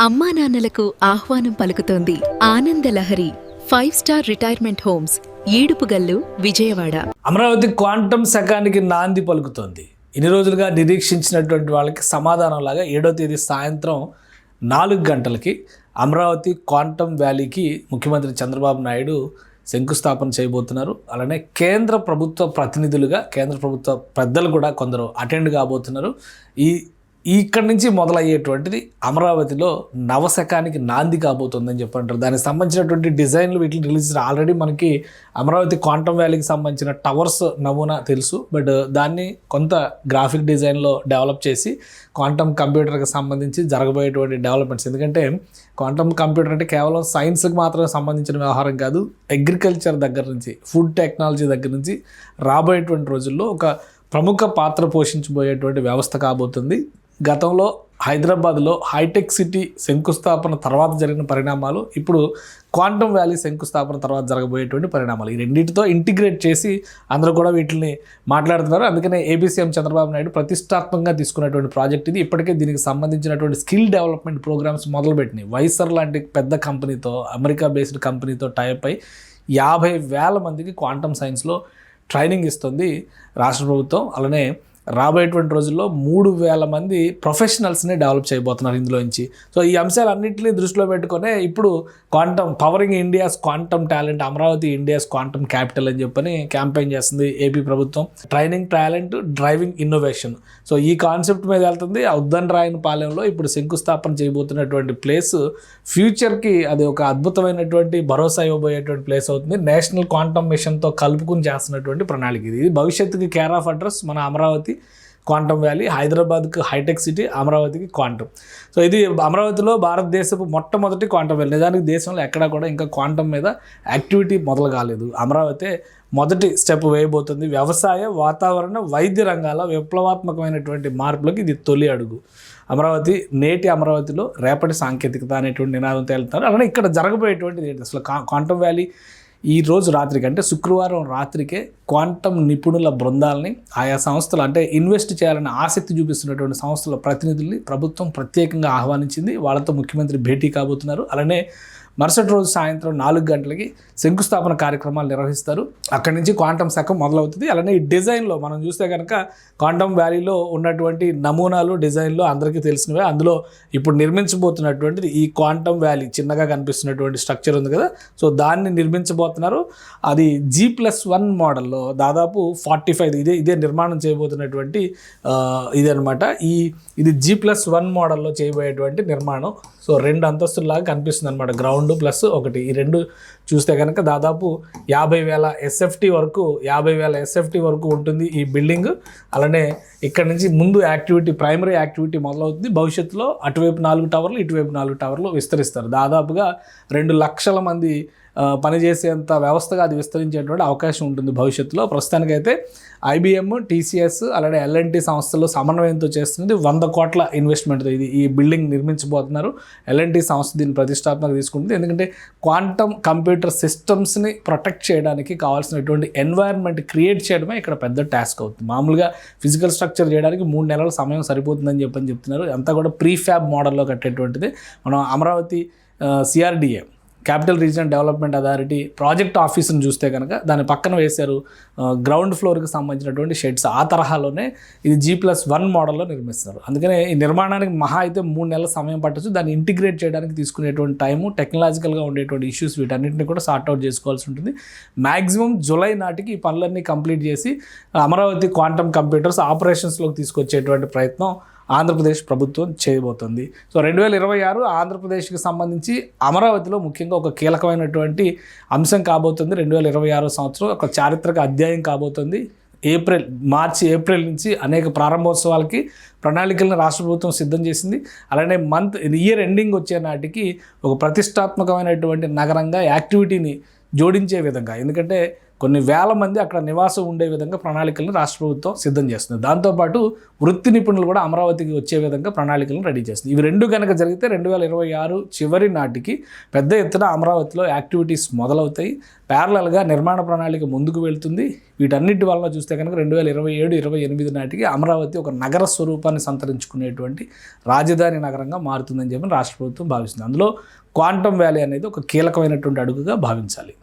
అమ్మా నాన్నలకు ఆహ్వానం పలుకుతోంది Anandalahari 5 star retirement homes Edupugallu Vijayawada. Amaravati quantum శకానికి నాంది పలుకుతోంది. ఇన్ని రోజులుగా నిరీక్షించినటువంటి వాళ్ళకి సమాధానంలాగా 7వ తేదీ సాయంత్రం 4 గంటలకి అమరావతి క్వాంటమ్ వ్యాలీకి ముఖ్యమంత్రి చంద్రబాబు నాయుడు శంకుస్థాపన చేయబోతున్నారు. అలానే కేంద్ర ప్రభుత్వ ప్రతినిధులుగా కేంద్ర ప్రభుత్వ పెద్దలు కూడా కొందరు అటెండ్ కాబోతున్నారు. ఇక్కడి నుంచి మొదలయ్యేటువంటిది అమరావతిలో నవశకానికి నాంది కాబోతుందని చెప్పంటారు. దానికి సంబంధించినటువంటి డిజైన్లు వీటిని రిలీజ్ ఆల్రెడీ మనకి అమరావతి క్వాంటమ్ వ్యాలీకి సంబంధించిన టవర్స్ నమూనా తెలుసు. బట్ దాన్ని కొంత గ్రాఫిక్ డిజైన్లో డెవలప్ చేసి క్వాంటమ్ కంప్యూటర్కి సంబంధించి జరగబోయేటువంటి డెవలప్మెంట్స్, ఎందుకంటే క్వాంటమ్ కంప్యూటర్ అంటే కేవలం సైన్స్కి మాత్రమే సంబంధించిన వ్యవహారం కాదు, అగ్రికల్చర్ దగ్గర నుంచి ఫుడ్ టెక్నాలజీ దగ్గర నుంచి రాబోయేటువంటి రోజుల్లో ఒక ప్రముఖ పాత్ర పోషించబోయేటువంటి వ్యవస్థ కాబోతుంది. గతంలో హైదరాబాద్లో హైటెక్ సిటీ శంకుస్థాపన తర్వాత జరిగిన పరిణామాలు, ఇప్పుడు క్వాంటమ్ వ్యాలీ శంకుస్థాపన తర్వాత జరగబోయేటువంటి పరిణామాలు, ఈ రెండింటితో ఇంటిగ్రేట్ చేసి అందరూ కూడా వీటిని మాట్లాడుతున్నారు. అందుకనే ఏపీ సీఎం చంద్రబాబు నాయుడు ప్రతిష్టాత్మకంగా తీసుకున్నటువంటి ప్రాజెక్ట్ ఇది. ఇప్పటికే దీనికి సంబంధించినటువంటి స్కిల్ డెవలప్మెంట్ ప్రోగ్రామ్స్ మొదలుపెట్టినాయి. వైసర్ లాంటి పెద్ద కంపెనీతో, అమెరికా బేస్డ్ కంపెనీతో టైప్ అయి 50,000 మందికి క్వాంటమ్ సైన్స్లో ట్రైనింగ్ ఇస్తుంది రాష్ట్ర ప్రభుత్వం. అలానే రాబోయేటువంటి రోజుల్లో 3,000 మంది ప్రొఫెషనల్స్ని డెవలప్ చేయబోతున్నారు ఇందులో నుంచి. సో ఈ అంశాలన్నింటినీ దృష్టిలో పెట్టుకునే ఇప్పుడు quantum pouring India's quantum talent, Amaravati India's quantum capital అని చెప్పని క్యాంపెయిన్ చేస్తుంది ఏపీ ప్రభుత్వం. Training talent, driving innovation, so ఈ కాన్సెప్ట్ మీద వెళ్తుంది. ఉద్దండరాయనపాలెంలో ఇప్పుడు శంకుస్థాపన చేయబోతున్నటువంటి ప్లేస్ ఫ్యూచర్కి అది ఒక అద్భుతమైనటువంటి భరోసా ఇవ్వబోయేటువంటి ప్లేస్ అవుతుంది. నేషనల్ క్వాంటమ్ మిషన్తో కలుపుకుని చేస్తున్నటువంటి ప్రణాళిక ఇది. భవిష్యత్తుకి కేర్ ఆఫ్ అడ్రస్ మన అమరావతి క్వాంటమ్ వ్యాలీ, హైదరాబాద్కి హైటెక్ సిటీ, అమరావతికి క్వాంటమ్. సో ఇది అమరావతిలో భారతదేశపు మొట్టమొదటి క్వాంటమ్ వ్యాలీ. నిజానికి దేశంలో ఎక్కడా కూడా ఇంకా క్వాంటమ్ మీద యాక్టివిటీ మొదలు కాలేదు. అమరావతి మొదటి స్టెప్ వేయబోతుంది. వ్యవసాయ, వాతావరణ, వైద్య రంగాల విప్లవాత్మకమైనటువంటి మార్పులకు ఇది తొలి అడుగు. అమరావతి నేటి అమరావతిలో రేపటి సాంకేతికత అనేటువంటి నినాదంతో వెళ్తారు. అలానే ఇక్కడ జరగబోయేటువంటిది ఏంటి అసలు క్వాంటమ్ వ్యాలీ ఈ రోజు రాత్రికి, అంటే శుక్రవారం రాత్రికే క్వాంటమ్ నిపుణుల బృందాలని ఆయా సంస్థలు, అంటే ఇన్వెస్ట్ చేయాలని ఆసక్తి చూపిస్తున్నటువంటి సంస్థల ప్రతినిధుల్ని ప్రభుత్వం ప్రత్యేకంగా ఆహ్వానించింది. వాళ్ళతో ముఖ్యమంత్రి భేటీ కాబోతున్నారు. అలానే మరుసటి రోజు సాయంత్రం 4 గంటలకి శంకుస్థాపన కార్యక్రమాలు నిర్వహిస్తారు. అక్కడి నుంచి క్వాంటమ్ శకం మొదలవుతుంది. అలానే ఈ డిజైన్లో మనం చూస్తే కనుక క్వాంటమ్ వ్యాలీలో ఉన్నటువంటి నమూనాలు, డిజైన్లు అందరికీ తెలిసినవే. అందులో ఇప్పుడు నిర్మించబోతున్నటువంటిది ఈ క్వాంటమ్ వ్యాలీ చిన్నగా కనిపిస్తున్నటువంటి స్ట్రక్చర్ ఉంది కదా, సో దాన్ని నిర్మించబోతున్నారు. అది G+1 మోడల్లో దాదాపు 45 ఇదే నిర్మాణం చేయబోతున్నటువంటి ఇదనమాట. ఇది G+1 మోడల్లో చేయబోయేటువంటి నిర్మాణం. సో 2 అంతస్తులాగా కనిపిస్తుంది అనమాట, గ్రౌండ్ ప్లస్ ఒకటి. ఈ రెండు చూస్తే కనుక దాదాపు 50,000 SFT వరకు ఉంటుంది ఈ బిల్డింగ్. అలానే ఇక్కడ నుంచి ముందు ప్రైమరీ యాక్టివిటీ మొదలవుతుంది. భవిష్యత్తులో అటువైపు 4 టవర్లు, ఇటువైపు 4 టవర్లు విస్తరిస్తారు. దాదాపుగా 2 లక్షల మంది పనిచేసేంత వ్యవస్థగా అది విస్తరించేటువంటి అవకాశం ఉంటుంది భవిష్యత్తులో. ప్రస్తుతానికైతే IBM, TCS అలానే L&T సంస్థలు సమన్వయంతో చేస్తుంది. 100 కోట్ల ఇన్వెస్ట్మెంట్తో ఈ బిల్డింగ్ నిర్మించబోతున్నారు. L&T సంస్థ దీన్ని ప్రతిష్టాత్మక తీసుకుంటుంది. ఎందుకంటే క్వాంటమ్ కంప్యూటర్ సిస్టమ్స్ని ప్రొటెక్ట్ చేయడానికి కావాల్సినటువంటి ఎన్వైరన్మెంట్ క్రియేట్ చేయడమే ఇక్కడ పెద్ద టాస్క్ అవుతుంది. మామూలుగా ఫిజికల్ స్ట్రక్చర్ చేయడానికి 3 నెలల సమయం సరిపోతుందని చెప్తున్నారు. అంతా కూడా ప్రీఫ్యాబ్ మోడల్లో కట్టేటువంటిది. మనం Amaravati CRDA, capital regional development authority project ఆఫీస్ని చూస్తే కనుక దాని పక్కన వేశారు గ్రౌండ్ ఫ్లోర్కి సంబంధించినటువంటి షెడ్స్. ఆ తరహాలోనే ఇది G+1 మోడల్లో నిర్మిస్తున్నారు. అందుకనే ఈ నిర్మాణానికి మహా అయితే 3 నెలల సమయం పట్టచ్చు. దాన్ని ఇంటిగ్రేట్ చేయడానికి తీసుకునేటువంటి టైము, టెక్నాలజికల్గా ఉండేటువంటి ఇష్యూస్, వీటన్నింటినీ కూడా సార్ట్అవుట్ చేసుకోవాల్సి ఉంటుంది. మ్యాక్సిమం జూలై నాటికి ఈ పనులన్నీ కంప్లీట్ చేసి అమరావతి క్వాంటమ్ కంప్యూటర్స్ ఆపరేషన్స్లోకి తీసుకొచ్చేటువంటి ప్రయత్నం ఆంధ్రప్రదేశ్ ప్రభుత్వం చేయబోతుంది. సో 2026 ఆంధ్రప్రదేశ్కి సంబంధించి అమరావతిలో ముఖ్యంగా ఒక కీలకమైనటువంటి అంశం కాబోతుంది. 2026 సంవత్సరం ఒక చారిత్రక అధ్యాయం కాబోతుంది. మార్చి ఏప్రిల్ నుంచి అనేక ప్రారంభోత్సవాలకి ప్రణాళికలను రాష్ట్ర ప్రభుత్వం సిద్ధం చేసింది. అలానే ఇయర్ ఎండింగ్ వచ్చే నాటికి ఒక ప్రతిష్టాత్మకమైనటువంటి నగరంగా యాక్టివిటీని జోడించే విధంగా, ఎందుకంటే కొన్ని వేల మంది అక్కడ నివాసం ఉండే విధంగా ప్రణాళికలను రాష్ట్ర ప్రభుత్వం సిద్ధం చేస్తుంది. దాంతోపాటు వృత్తి నిపుణులు కూడా అమరావతికి వచ్చే విధంగా ప్రణాళికలను రెడీ చేస్తుంది. ఇవి రెండు కనుక జరిగితే 2026 చివరి నాటికి పెద్ద ఎత్తున అమరావతిలో యాక్టివిటీస్ మొదలవుతాయి. ప్యారలల్గా నిర్మాణ ప్రణాళిక ముందుకు వెళ్తుంది. వీటన్నిటి వలన చూస్తే కనుక 2027-28 నాటికి అమరావతి ఒక నగర స్వరూపాన్ని సంతరించుకునేటువంటి రాజధాని నగరంగా మారుతుందని చెప్పి రాష్ట్ర ప్రభుత్వం భావిస్తుంది. అందులో క్వాంటమ్ వ్యాలీ అనేది ఒక కీలకమైనటువంటి అడుగుగా భావించాలి.